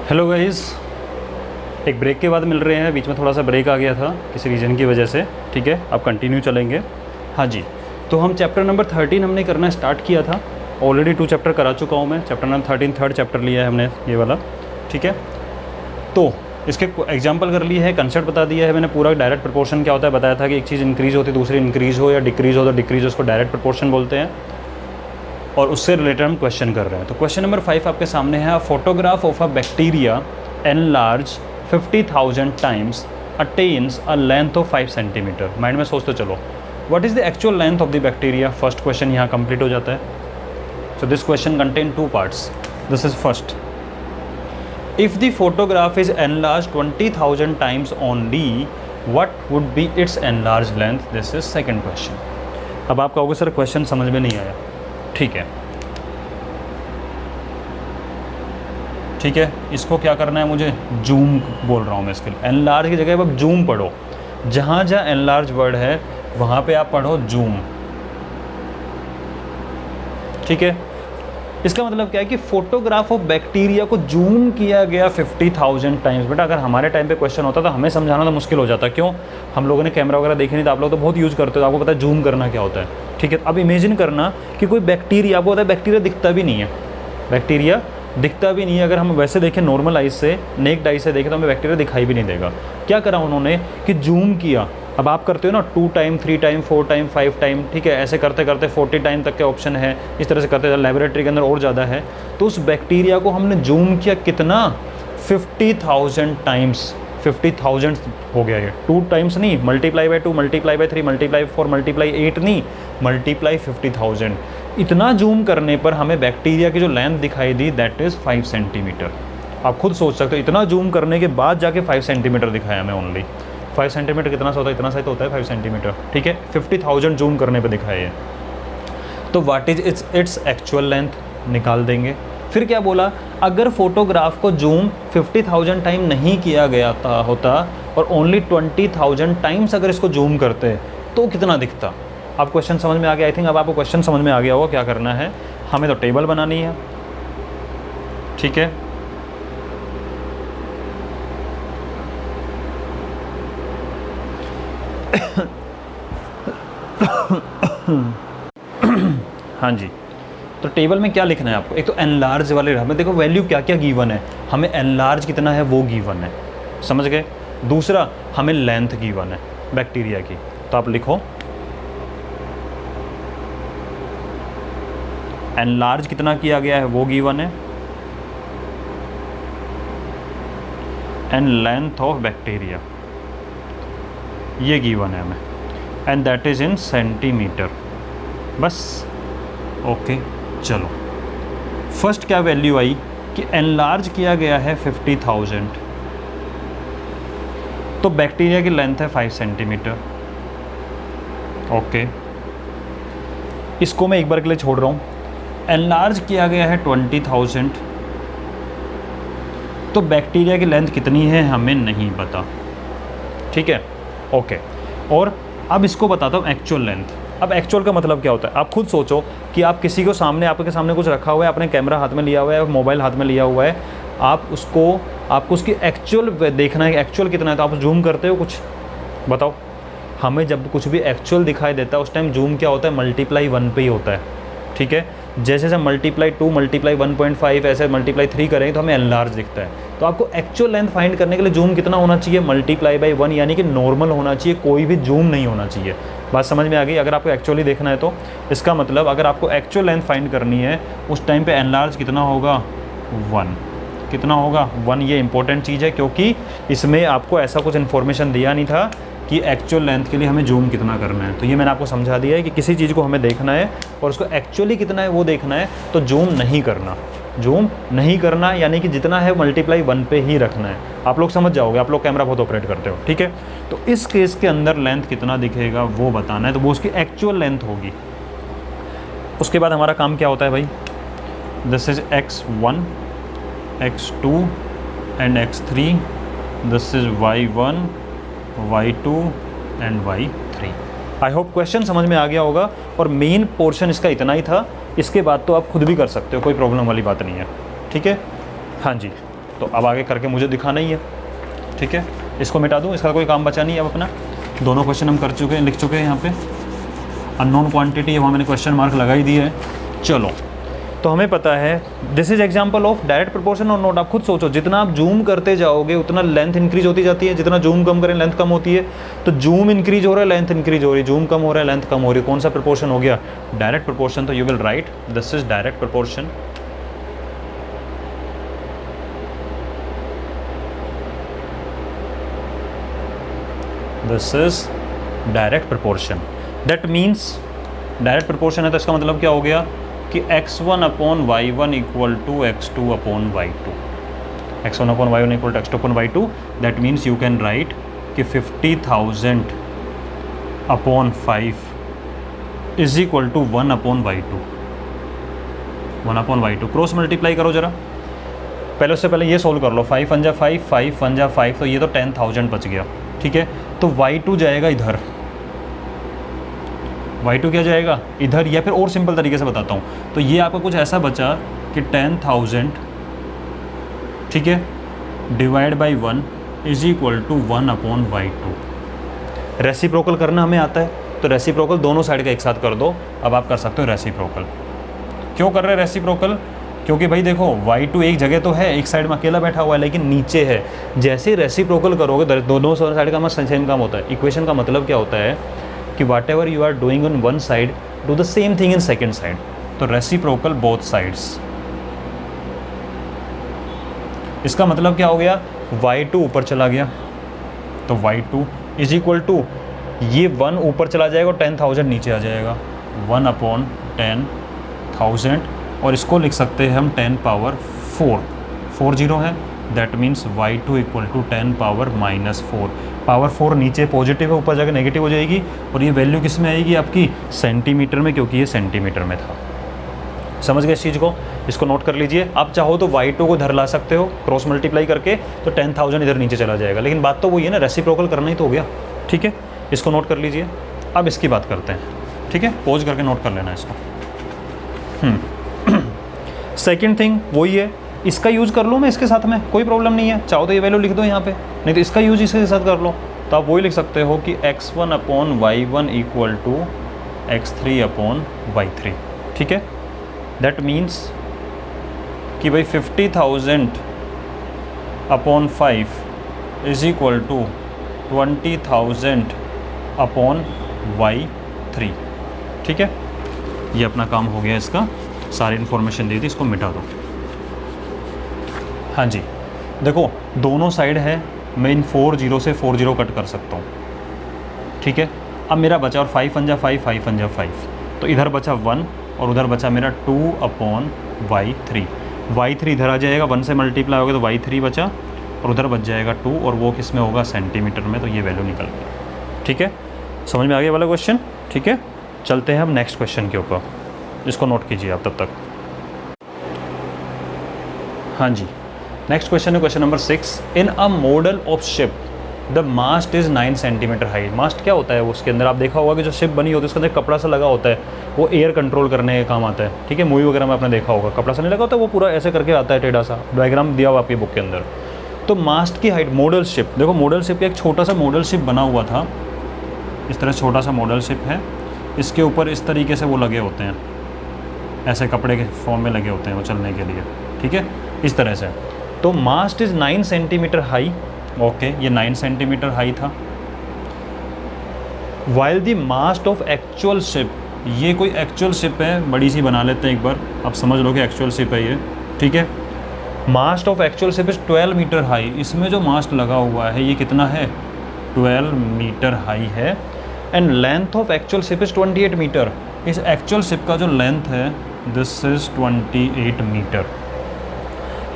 Hello guys, एक break के बाद मिल रहे हैं। बीच में थोड़ा सा ब्रेक आ गया था किसी रीज़न की वजह से। ठीक है, अब कंटिन्यू चलेंगे। हाँ जी, तो हम चैप्टर नंबर 13 हमने करना स्टार्ट किया था। ऑलरेडी 2 चैप्टर करा चुका हूँ मैं। चैप्टर नंबर 13 थर्ड चैप्टर लिया है हमने, ये वाला। ठीक है, तो इसके एग्जाम्पल कर लिए है, कंसेप्ट बता दिया है मैंने पूरा। डायरेक्ट प्रोपोर्शन क्या होता है बताया था कि एक चीज़ इंक्रीज़ होती है, दूसरी इंक्रीज़ हो या डिक्रीज़ हो तो डिक्रीज़ उसको डायरेक्ट प्रोपोर्शन बोलते हैं। और उससे रिलेटेड हम क्वेश्चन कर रहे हैं। तो क्वेश्चन नंबर 5 आपके सामने है। Photograph of a bacteria enlarge 50,000 times attains a length of 5 centimetre. Mind में सोचते चलो, what is the actual length of the bacteria. First question यहाँ कंप्लीट हो जाता है। So this question contain 2 parts. This is first, if the photograph is enlarge 20,000 times only, what would be it's enlarge length. This is second question. अब आप कहोगे sir question समझ में नहीं आया। ठीक है, ठीक है, इसको क्या करना है मुझे, जूम बोल रहा हूँ मैं इसके लिए। एनलार्ज की जगह आप जूम पढ़ो। जहाँ जहाँ एनलार्ज वर्ड है वहाँ पे आप पढ़ो जूम। ठीक है, इसका मतलब क्या है कि फोटोग्राफ ऑफ बैक्टीरिया को जूम किया गया 50,000 टाइम्स। बेटा अगर हमारे टाइम पे क्वेश्चन होता तो हमें समझाना तो मुश्किल हो जाता। क्यों? हम लोगों ने कैमरा वगैरह देखे नहीं, तो आप लोग तो बहुत यूज़ करते हो, आपको पता है जूम करना क्या होता है। ठीक है, अब इमेजिन करना कि कोई बैक्टीरिया, आपको पता है बैक्टीरिया दिखता भी नहीं है। बैक्टीरिया दिखता भी नहीं है। अगर हम वैसे देखें नॉर्मल आइज से, नेक्ड आई से देखें तो हमें बैक्टीरिया दिखाई भी नहीं देगा। क्या करा उन्होंने कि जूम किया। अब आप करते हो ना 2 टाइम 3 टाइम 4 टाइम 5 टाइम, ठीक है, ऐसे करते करते 40 टाइम तक के ऑप्शन है। इस तरह से करते, लेबोरेटरी के अंदर और ज़्यादा है। तो उस बैक्टीरिया को हमने जूम किया कितना, 50,000 टाइम्स। 50,000 हो गया ये, 2 टाइम्स नहीं, multiply by 2 multiply by 3 multiply 4 multiply 8 नहीं, मल्टीप्लाई 50,000। इतना जूम करने पर हमें बैक्टीरिया की जो लेंथ दिखाई दी दैट इज़ 5 सेंटीमीटर। आप खुद सोच सकते हो, इतना जूम करने के बाद जाके 5 सेंटीमीटर दिखाया हमें ओनली। 5 सेंटीमीटर कितना सा होता है, इतना सा ही तो होता है 5 सेंटीमीटर। ठीक है, 50,000 जूम करने पर दिखाया है। तो what is its actual length निकाल देंगे। फिर क्या बोला, अगर फोटोग्राफ को जूम 50,000 टाइम नहीं किया गया होता और ओनली 20,000 टाइम्स अगर इसको जूम करते तो कितना दिखता। अब क्वेश्चन समझ में आ गया। आई थिंक अब आपको क्वेश्चन समझ में आ गया होगा क्या करना है। हमें तो टेबल बनानी है। ठीक है, हाँ जी, तो टेबल में क्या लिखना है आपको। एक तो एनलार्ज वाले हमें देखो वैल्यू क्या क्या गिवन है, हमें एनलार्ज कितना है वो गिवन है, समझ गए। दूसरा हमें लेंथ गिवन है बैक्टीरिया की, तो आप लिखो एनलार्ज कितना किया गया है वो गिवन है, एंड लेंथ ऑफ बैक्टीरिया ये गिवन है हमें, and that is in centimetre. बस ओके, चलो फर्स्ट क्या वैल्यू आई कि एनलार्ज किया गया है 50,000, तो बैक्टीरिया की लेंथ है 5 सेंटीमीटर। ओके, इसको मैं एक बार के लिए छोड़ रहा हूँ। एनलार्ज किया गया है 20,000, तो बैक्टीरिया की लेंथ कितनी है हमें नहीं पता। ठीक है, ओके। और अब इसको बताता हूँ एक्चुअल लेंथ। अब एक्चुअल का मतलब क्या होता है, आप खुद सोचो कि आप किसी को सामने, आपके सामने कुछ रखा हुआ है, आपने कैमरा हाथ में लिया हुआ है, मोबाइल हाथ में लिया हुआ है, आपको उसकी एक्चुअल देखना है, एक्चुअल कितना है, तो आप जूम करते हो कुछ, बताओ। हमें जब कुछ भी एक्चुअल दिखाई देता है उस टाइम जूम क्या होता है, मल्टीप्लाई 1 पे ही होता है। ठीक है, जैसे जैसे मल्टीप्लाई 2 मल्टीप्लाई 1.5 ऐसे मल्टीप्लाई 3 करेंगे तो हमें एनलार्ज दिखता है। तो आपको एक्चुअल लेंथ फाइंड करने के लिए जूम कितना होना चाहिए, मल्टीप्लाई बाई 1, यानी कि नॉर्मल होना चाहिए, कोई भी जूम नहीं होना चाहिए। बात समझ में आ गई। अगर आपको एक्चुअली देखना है तो इसका मतलब अगर आपको एक्चुअल लेंथ फाइंड करनी है उस टाइम पे एनलार्ज कितना होगा, 1। कितना होगा, 1। ये इंपॉर्टेंट चीज़ है क्योंकि इसमें आपको ऐसा कुछ इन्फॉर्मेशन दिया नहीं था कि एक्चुअल लेंथ के लिए हमें जूम कितना करना है। तो ये मैंने आपको समझा दिया है कि किसी चीज़ को हमें देखना है और उसको एक्चुअली कितना है वो देखना है, तो जूम नहीं करना। जूम नहीं करना यानी कि जितना है मल्टीप्लाई 1 पे ही रखना है। आप लोग समझ जाओगे, आप लोग कैमरा बहुत ऑपरेट करते हो। ठीक है, तो इस केस के अंदर लेंथ कितना दिखेगा वो बताना है, तो वो उसकी एक्चुअल लेंथ होगी। उसके बाद हमारा काम क्या होता है भाई, this is x1 x2 and x3, this is y1 y2 and y3। I hope question समझ में आ गया होगा और मेन पोर्शन इसका इतना ही था। इसके बाद तो आप खुद भी कर सकते हो, कोई प्रॉब्लम वाली बात नहीं है। ठीक है, हाँ जी। तो अब आगे करके मुझे दिखाना ही है, ठीक है। इसको मिटा दूँ, इसका कोई काम बचा नहीं है अब अपना। दोनों क्वेश्चन हम कर चुके हैं, लिख चुके हैं यहाँ पे। अननोन क्वांटिटी वहाँ मैंने क्वेश्चन मार्क लगा ही दिया है। चलो, तो हमें पता है this is example of direct proportion और नोट। आप खुद सोचो, जितना आप जूम करते जाओगे उतना लेंथ इंक्रीज होती जाती है, जितना जूम कम करें लेंथ कम होती है। तो जूम इंक्रीज हो रहा है, लेंथ इंक्रीज हो रही है, जूम कम हो रहा है, लेंथ कम हो रही है। कौन सा प्रोपोर्शन हो गया? Direct proportion. तो you will write this is direct proportion. This is direct proportion. That means direct proportion है तो इसका मतलब क्या हो गया कि x1 upon y1 equal to x2 upon y2। x1 upon y1 equal to x2 upon y2। That means you can write कि 50,000 upon 5 is equal to 1 upon y2। 1 upon y2 cross multiply करो जरा। पहले उससे पहले ये solve कर लो। 5 पंजा 5, 5 पंजा 5, तो ये तो 10,000 बच गया, ठीक है। तो y2 जाएगा इधर, y2 क्या जाएगा इधर, या फिर और सिंपल तरीके से बताता हूँ। तो ये आपका कुछ ऐसा बचा कि 10,000, ठीक है, divide by 1 is equal to 1 upon y2। Reciprocal करना हमें आता है, तो रेसिप्रोकल दोनों साइड का एक साथ कर दो। अब आप कर सकते हो रेसिप्रोकल। क्यों कर रहे हैं रेसिप्रोकल? क्योंकि भाई देखो y2 एक जगह तो है, एक साइड में अकेला बैठा हुआ है, लेकिन नीचे है। जैसे ही रेसिप्रोकल करोगे दोनों साइड का सेम काम होता है। इक्वेशन का मतलब क्या होता है कि whatever you are doing on one side do the same thing in second side. तो रेसिप्रोकल बोथ साइड्स। इसका मतलब क्या हो गया? y2 ऊपर चला गया, तो y2 इज इक्वल टू ये 1 ऊपर चला जाएगा और 10,000 नीचे आ जाएगा, 1 अपॉन 10,000। और इसको लिख सकते हैं हम 10 पावर 4 जीरो है। That means y2 equal to 10 power -4। Power 4 नीचे पॉजिटिव है, ऊपर जाकर नेगेटिव हो जाएगी। और ये वैल्यू किस में आएगी आपकी? सेंटीमीटर में, क्योंकि ये सेंटीमीटर में था। समझ गए इस चीज़ को? इसको नोट कर लीजिए। आप चाहो तो y2 को धर ला सकते हो क्रॉस मल्टीप्लाई करके, तो 10,000 इधर नीचे चला जाएगा। लेकिन बात तो वही है ना, रेसिप्रोकल करना ही तो हो गया, ठीक है। इसको नोट कर लीजिए। अब इसकी बात करते हैं, ठीक है। पॉज करके नोट कर लेना इसको। सेकेंड थिंग वही है, इसका यूज़ कर लूँ मैं इसके साथ में, कोई प्रॉब्लम नहीं है। चाहो तो ये वैल्यू लिख दो यहाँ पे, नहीं तो इसका यूज़ इसके साथ कर लो। तो आप वही लिख सकते हो कि x1 upon y1 equal to x3 upon y3, ठीक है। दैट मीन्स कि भाई 50,000 upon 5 is equal to 20,000 upon y3, ठीक है। ये अपना काम हो गया इसका। सारी इन्फॉर्मेशन दे दी, इसको मिटा दो। हाँ जी, देखो दोनों साइड है, मैं इन 4 जीरो से 4 जीरो कट कर सकता हूँ, ठीक है। अब मेरा बचा, और 5 पंजा 5, 5 पंजा 5, तो इधर बचा 1 और उधर बचा मेरा 2 अपॉन y3। y3 इधर आ जाएगा, 1 से मल्टीप्लाई होगा तो y3 बचा, और उधर बच जाएगा 2, और वो किस में होगा? सेंटीमीटर में। तो ये वैल्यू निकल गई, ठीक है। समझ में आ गया वाला क्वेश्चन, ठीक है। चलते हैं हम नेक्स्ट क्वेश्चन के ऊपर, इसको नोट कीजिए आप तब तक। हाँ जी, नेक्स्ट क्वेश्चन है question number 6। In a model of ship the mast is 9 centimetre high. Mast क्या होता है? उसके अंदर आप देखा होगा कि जो शिप बनी होती है उसके अंदर कपड़ा सा लगा होता है, वो एयर कंट्रोल करने के काम आता है, ठीक है। मूवी वगैरह में आपने देखा होगा, कपड़ा सा नहीं लगा होता, वो पूरा ऐसे करके आता है, टेढ़ा सा डायग्राम दिया हुआ आपकी बुक के अंदर। तो मास्ट की हाइट, मॉडल शिप, देखो मॉडल शिप एक छोटा सा मॉडल शिप बना हुआ था, इस तरह छोटा सा मॉडल शिप है। इसके ऊपर इस तरीके से वो लगे होते हैं, ऐसे कपड़े के फॉर्म में लगे होते हैं वो चलने के लिए, ठीक है, इस तरह से। तो mast is 9 centimetre high, okay, ये 9 सेंटीमीटर हाई था। While the mast of actual ship, ये कोई एक्चुअल शिप है, बड़ी सी बना लेते हैं एक बार, आप समझ लो कि एक्चुअल शिप है ये, ठीक है। Mast of actual ship is 12 metre high. इसमें जो मास्ट लगा हुआ है ये कितना है? 12 मीटर हाई है। And length of actual ship is 28 metre. इस एक्चुअल शिप का जो लेंथ है this is 28 metre.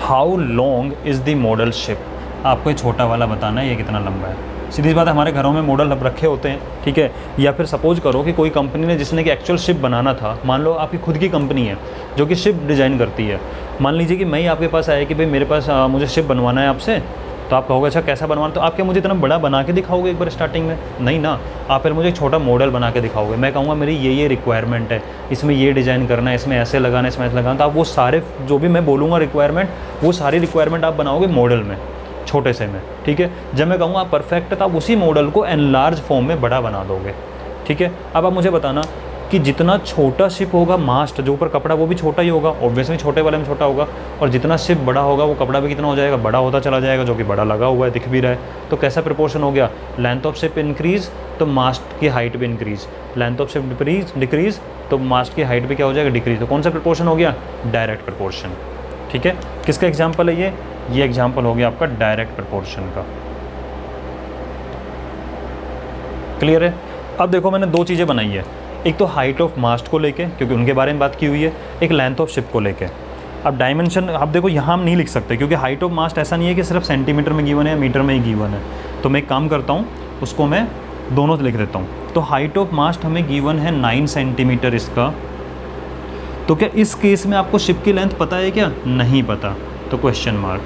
How long is the model ship? आपको छोटा वाला बताना है ये कितना लंबा है। सीधी बात है, हमारे घरों में मॉडल अब रखे होते हैं, ठीक है। या फिर सपोज करो कि कोई कंपनी ने, जिसने कि एक्चुअल शिप बनाना था, मान लो आपकी खुद की कंपनी है जो कि शिप डिज़ाइन करती है। मान लीजिए कि मैं ही आपके पास आया कि भाई मेरे पास मुझे शिप बनवाना है आपसे, तो आप कहोगे अच्छा कैसा बनवाना, तो आप क्या मुझे इतना बड़ा बना के दिखाओगे एक बार स्टार्टिंग में? नहीं ना, आप पहले मुझे एक छोटा मॉडल बना के दिखाओगे। मैं कहूँगा मेरी ये रिक्वायरमेंट है, इसमें ये डिज़ाइन करना है, इसमें ऐसे लगाना है, इसमें ऐसे लगाना, तो आप वो सारे जो भी मैं बोलूँगा रिक्वायरमेंट, वो सारी रिक्वायरमेंट आप बनाओगे मॉडल में, छोटे से में, ठीक है। जब मैं कहूँगा आप परफेक्ट है, तो आप उसी मॉडल को एनलार्ज फॉर्म में बड़ा बना दोगे, ठीक है। अब आप मुझे बताना कि जितना छोटा शिप होगा, मास्ट जो ऊपर कपड़ा वो भी छोटा ही होगा, ऑब्वियसली छोटे वाले में छोटा होगा, और जितना शिप बड़ा होगा वो कपड़ा भी कितना हो जाएगा, बड़ा होता चला जाएगा, जो कि बड़ा लगा हुआ है, दिख भी रहा है। तो कैसा प्रोपोर्शन हो गया, लेंथ ऑफ शिप इंक्रीज तो मास्ट की हाइट भी increase, length of ship decrease तो मास्ट की हाइट भी क्या हो जाएगा, डिक्रीज। तो कौन सा प्रोपोर्शन हो गया, डायरेक्ट प्रोपोर्शन, ठीक है। किसका एग्जाम्पल है ये एग्जाम्पल हो गया आपका डायरेक्ट प्रोपोर्शन का। क्लियर है। अब देखो मैंने दो चीज़ें बनाई है, एक तो हाइट ऑफ मास्ट को लेके, क्योंकि उनके बारे में बात की हुई है, एक लेंथ ऑफ शिप को लेके। अब डायमेंशन आप देखो यहाँ हम नहीं लिख सकते, क्योंकि हाइट ऑफ मास्ट ऐसा नहीं है कि सिर्फ सेंटीमीटर में गिवन है या मीटर में ही गिवन है। तो मैं एक काम करता हूँ, उसको मैं दोनों लिख देता हूँ। तो हाइट ऑफ मास्ट हमें गिवन है 9 सेंटीमीटर इसका। तो क्या इस केस में आपको शिप की लेंथ पता है क्या, नहीं पता, तो क्वेश्चन मार्क।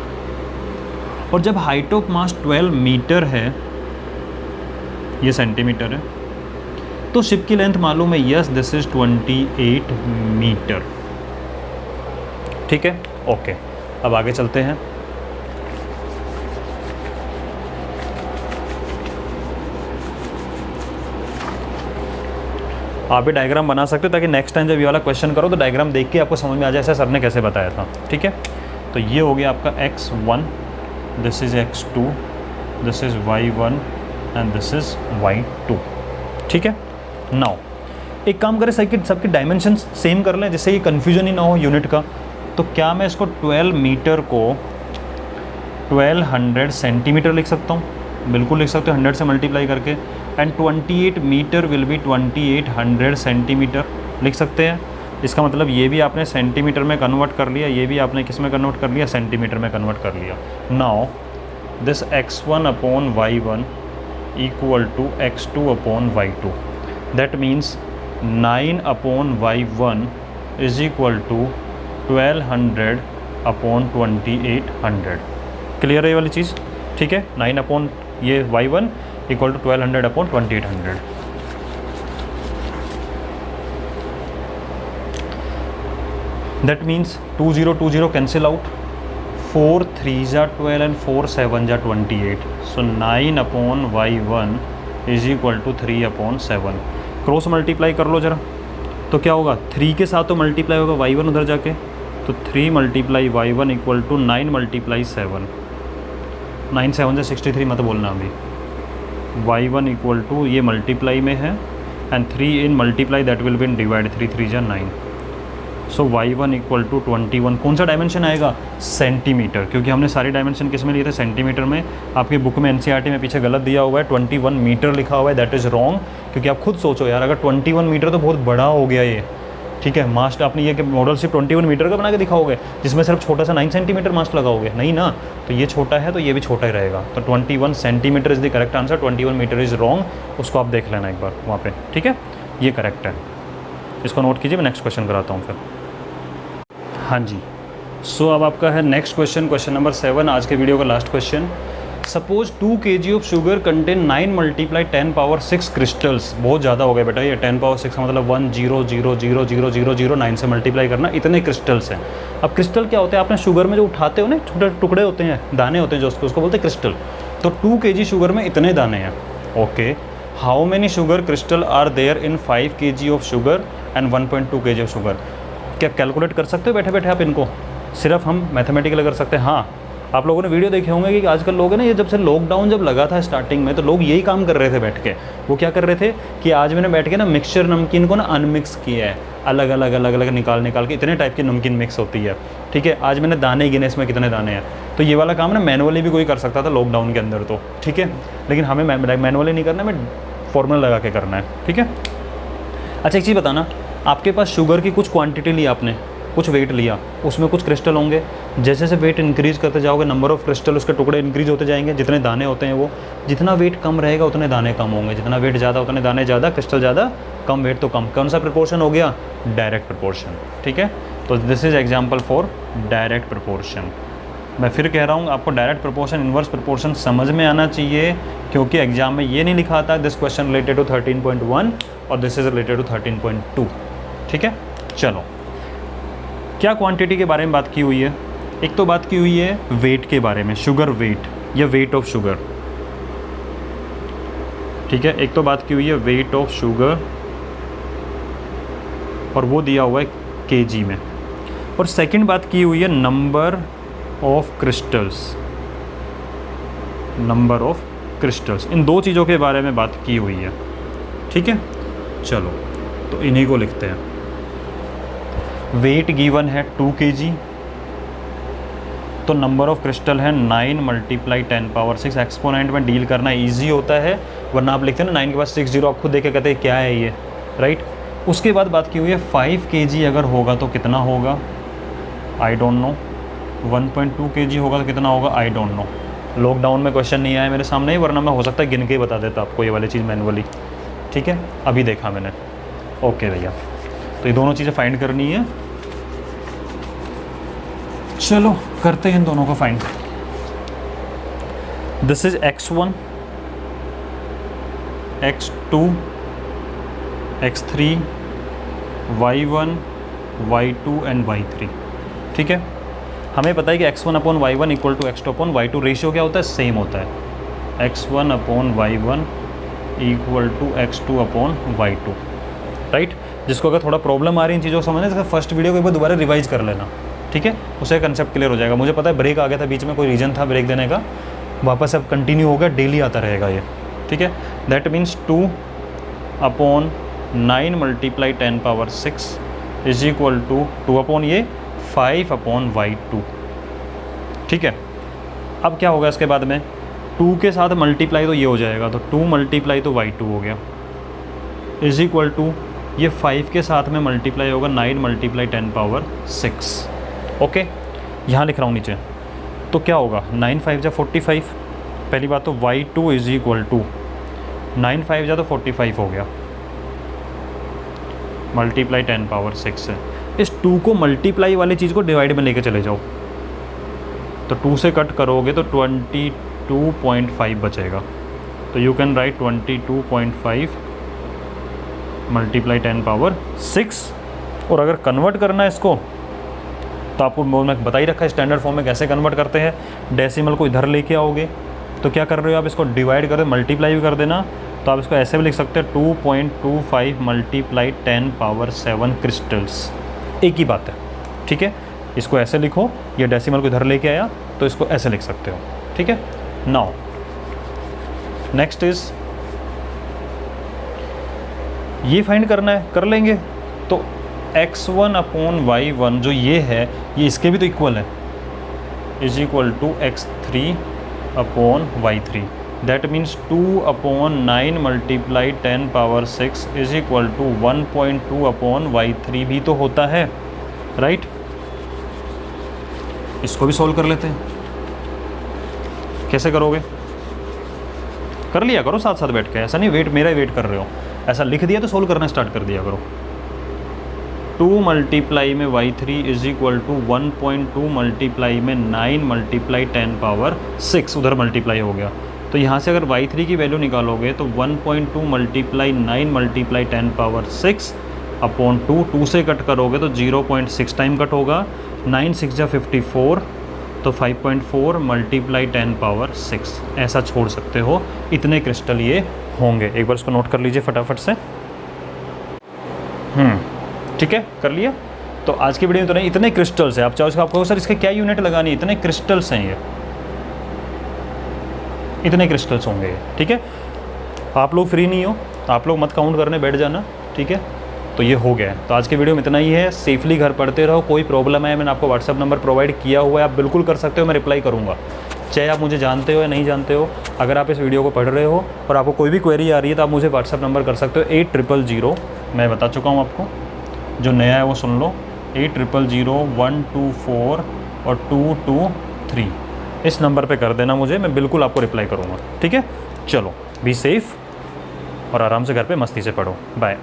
और जब हाइट ऑफ मास्ट 12 मीटर है, ये सेंटीमीटर है, तो शिप की लेंथ मालूम है, यस दिस इज 28 मीटर, ठीक है। ओके, अब आगे चलते हैं। आप भी डायग्राम बना सकते हो, ताकि नेक्स्ट टाइम जब ये वाला क्वेश्चन करो तो डायग्राम देख के आपको समझ में आ जाए ऐसा सर ने कैसे बताया था, ठीक है। तो ये हो गया आपका x1, this is x2, this is y1 and this is y2, ठीक है। नाउ एक काम करें, सबके डायमेंशन सेम कर लें, जिससे ये कन्फ्यूजन ही ना हो यूनिट का। तो क्या मैं इसको 12 मीटर को 1200 सेंटीमीटर लिख सकता हूँ? बिल्कुल लिख सकते हो, 100 से मल्टीप्लाई करके। And 28 metre will be 2800 centimetre, लिख सकते हैं। इसका मतलब ये भी आपने सेंटीमीटर में कन्वर्ट कर लिया, ये भी आपने किस में कन्वर्ट कर लिया, सेंटीमीटर में कन्वर्ट कर लिया। Now this x1 upon y1 equal to x2 upon y2, that means 9 upon y1 is equal to 1200 upon 2800। Clear है ये वाली चीज़, ठीक है। 9 अपॉन ये y1 equal to 1200 upon 2800। That means 20 cancel out, 4 3 जा 12 एंड 4 7 जा 28। So 9 upon y1 is equal to 3 upon 7। Cross multiply कर लो ज़रा, तो क्या होगा, 3 के साथ तो मल्टीप्लाई होगा y1 उधर जाके, तो 3 multiply y1 equal to 9 multiply 7, 9 7 से 63 मत बोलना अभी। y1 इक्वल टू ये मल्टीप्लाई में है and 3 in multiply that will be in divide, 3 3 जा 9। सो y1 इक्वल टू 21, कौन सा डायमेंशन आएगा, सेंटीमीटर, क्योंकि हमने सारे डायमेंशन किस में लिए थे, सेंटीमीटर में। आपकी बुक में एनसीईआरटी में पीछे गलत दिया हुआ है, 21 मीटर लिखा हुआ है, दैट इज़ रॉन्ग। क्योंकि आप खुद सोचो यार, अगर 21 मीटर तो बहुत बड़ा हो गया ये, ठीक है। मास्ट आपने ये कि मॉडल सिर्फ 21 मीटर का बना के दिखाओगे, जिसमें सिर्फ छोटा सा 9 सेंटीमीटर मास्ट लगाओगे, नहीं ना। तो ये छोटा है तो ये भी छोटा ही रहेगा। तो 21 centimetre is the correct answer, 21 metre is wrong. उसको आप देख लेना एक बार वहाँ पे, ठीक है। ये करेक्ट है, इसको नोट कीजिए। मैं नेक्स्ट क्वेश्चन कराता हूँ फिर। हाँ जी, सो अब आपका है नेक्स्ट क्वेश्चन, क्वेश्चन नंबर 7, आज के वीडियो का last question. Suppose 2 kg of sugar contain 9 multiply 10 power 6 crystals. बहुत ज़्यादा हो गया बेटा, ये 10 पावर 6 का मतलब 100000009 से मल्टीप्लाई करना, इतने क्रिस्टल्स हैं। अब क्रिस्टल क्या होते हैं, आपने शुगर में जो उठाते हो ना, छोटे टुकड़े होते हैं, दाने होते हैं जो, उसको बोलते हैं क्रिस्टल। तो 2 kg शुगर में इतने दाने हैं, okay. How many sugar crystal are there in 5 kg of sugar and 1.2 kg of sugar. क्या कैलकुलेट कर सकते हो बैठे बैठे आप इनको, सिर्फ हम मैथमेटिकल कर सकते हैं। हाँ, आप लोगों ने वीडियो देखे होंगे कि आजकल लोग हैं ना, ये जब से लॉकडाउन जब लगा था स्टार्टिंग में, तो लोग यही काम कर रहे थे बैठ के। वो क्या कर रहे थे कि आज मैंने बैठ के ना मिक्सचर नमकीन को ना अनमिक्स किया है, अलग अलग निकाल के, इतने टाइप की नमकीन मिक्स होती है, ठीक है। आज मैंने दाने गिने इसमें कितने दाने हैं। तो ये वाला काम ना मैनुअली भी कोई कर सकता था लॉकडाउन के अंदर, तो ठीक है। लेकिन हमें मैनुअली नहीं करना, हमें फॉर्मूला लगा के करना है, ठीक है। अच्छा एक चीज़ बताना, आपके पास शुगर की कुछ क्वांटिटी ली आपने, कुछ वेट लिया, उसमें कुछ क्रिस्टल होंगे। जैसे जैसे वेट इंक्रीज़ करते जाओगे, नंबर ऑफ़ क्रिस्टल, उसके टुकड़े इंक्रीज़ होते जाएंगे। जितने दाने होते हैं वो, जितना वेट कम रहेगा उतने दाने कम होंगे, जितना वेट ज़्यादा उतने दाने ज़्यादा, क्रिस्टल ज़्यादा, कम वेट तो कम। कौन सा प्रपोर्शन हो गया, डायरेक्ट प्रपोर्शन, ठीक है। तो this is example for direct proportion. मैं फिर कह रहा हूँ आपको डायरेक्ट प्रोपोर्शन इन्वर्स प्रोपोर्शन समझ में आना चाहिए, क्योंकि एग्जाम में ये नहीं लिखा था दिस क्वेश्चन रिलेटेड टू 13.1 और दिस इज रिलेटेड टू 13.2। ठीक है, चलो क्या क्वांटिटी के बारे में बात की हुई है? एक तो बात की हुई है वेट के बारे में, शुगर वेट या वेट ऑफ शुगर। ठीक है, एक तो बात की हुई है वेट ऑफ शुगर और वो दिया हुआ है केजी में, और सेकंड बात की हुई है number of crystals, number of crystals. इन दो चीज़ों के बारे में बात की हुई है। ठीक है, चलो तो इन्हीं को लिखते हैं। वेट गिवन है 2 kg, तो नंबर ऑफ क्रिस्टल है 9 × 10⁻⁶। एक्सपोनेंट में डील करना इजी होता है, वरना आप लिखते हैं ना 9 के बाद 60, आप खुद देख के कहते हैं क्या है ये, राइट। उसके बाद बात की हुई है 5 kg अगर होगा तो कितना होगा, आई डोंट नो। 1.2 kg होगा तो कितना होगा, आई डोंट नो। लॉकडाउन में क्वेश्चन नहीं आया मेरे सामने ही, वरना मैं हो सकता है गिन के ही बता देता आपको ये वाली चीज़ मैनुअली। ठीक है, अभी देखा मैंने। ओके भैया, तो ये दोनों चीज़ें फाइंड करनी है। चलो करते हैं इन दोनों को find. This is x1, x2, x3, y1, y2 and y3। ठीक है, हमें पता है कि x1/y1 equal to x2/y2। Ratio क्या होता है, सेम होता है, x1/y1 equal to x2/y2, right. जिसको अगर थोड़ा प्रॉब्लम आ रही है इन चीज़ों को समझने, तो फर्स्ट वीडियो को एक बार दोबारा रिवाइज कर लेना। ठीक है, उससे कंसेप्ट क्लियर हो जाएगा। मुझे पता है ब्रेक आ गया था बीच में, कोई रीज़न था ब्रेक देने का, वापस अब कंटिन्यू होगा, डेली आता रहेगा ये। ठीक है, that means 2/9 × 10⁻⁶ is equal to 5/y2। ठीक है, अब क्या होगा इसके बाद में, 2 के साथ मल्टीप्लाई तो ये हो जाएगा, तो 2 × तो y2 हो गया, इज इक्वल टू ये 5 के साथ में मल्टीप्लाई होगा 9 × 10⁻⁶। ओके, यहाँ लिख रहा हूँ नीचे, तो क्या होगा 9 × 5 = 45। पहली बात तो y2 इज इक्वल टू 9 × 5 = 45 हो गया, मल्टीप्लाई 10⁻⁶ से। इस 2 को मल्टीप्लाई वाली चीज़ को डिवाइड में लेके चले जाओ, तो 2 से कट करोगे तो 22.5 बचेगा। तो यू कैन राइट 22.5 × 10⁻⁶। और अगर कन्वर्ट करना है इसको, तो आपको मैं बता ही रखा है स्टैंडर्ड फॉर्म में कैसे कन्वर्ट करते हैं। डेसिमल को इधर लेके आओगे तो क्या कर रहे हो आप, इसको डिवाइड कर दो, मल्टीप्लाई भी कर देना, तो आप इसको ऐसे भी लिख सकते हैं 2.25 × 10⁻7 क्रिस्टल्स। एक ही बात है, ठीक है। इसको ऐसे लिखो, ये डेसिमल को इधर लेके आया तो इसको ऐसे लिख सकते हो, ठीक है। नाउ नेक्स्ट इज ये फाइंड करना है, कर लेंगे। तो x1/y1 जो ये है, ये इसके भी तो इक्वल है, is equal to x3/y3। That means 2/9 × 10⁻⁶ is equal to 1.2/y3 भी तो होता है, राइट। इसको भी सॉल्व कर लेते हैं। कैसे करोगे, कर लिया करो साथ साथ बैठ के, ऐसा नहीं वेट मेरा ही वेट कर रहे हो, ऐसा लिख दिया तो सोल्व करना स्टार्ट कर दिया करो। 2 मल्टीप्लाई में y3 is equal to 1.2 multiply में 9 × 10⁻⁶, उधर मल्टीप्लाई हो गया। तो यहाँ से अगर y3 की वैल्यू निकालोगे तो 1.2 मल्टीप्लाई 9 × 10⁻⁶/2, 2 से कट करोगे तो 0.6 टाइम कट होगा, 9 × 6 = 54, तो 5.4 × 10⁻⁶। ऐसा छोड़ सकते हो, इतने क्रिस्टल ये होंगे। एक बार इसको नोट कर लीजिए फटाफट से। ठीक है, कर लिया। तो आज की वीडियो में तो नहीं, इतने क्रिस्टल्स हैं। आप चाहो आपको सर इसके क्या यूनिट लगानी है, इतने क्रिस्टल्स हैं ये, इतने क्रिस्टल्स होंगे ये, ठीक है। आप लोग फ्री नहीं हो, आप लोग मत काउंट करने बैठ जाना, ठीक है। तो ये हो गया है। तो आज के वीडियो में इतना ही है। सेफली घर पढ़ते रहो। कोई प्रॉब्लम है, मैंने आपको व्हाट्सअप नंबर प्रोवाइड किया हुआ है, आप बिल्कुल कर सकते हो, मैं रिप्लाई करूँगा, चाहे आप मुझे जानते हो या नहीं जानते हो। अगर आप इस वीडियो को पढ़ रहे हो और आपको कोई भी क्वेरी आ रही है तो आप मुझे व्हाट्सअप नंबर कर सकते हो 8000, मैं बता चुका हूँ आपको, जो नया है वो सुन लो, 800124 और 223। इस नंबर पे कर देना मुझे, मैं बिल्कुल आपको रिप्लाई करूँगा, ठीक है। चलो, बी सेफ़ और आराम से घर पे मस्ती से पढ़ो। बाय।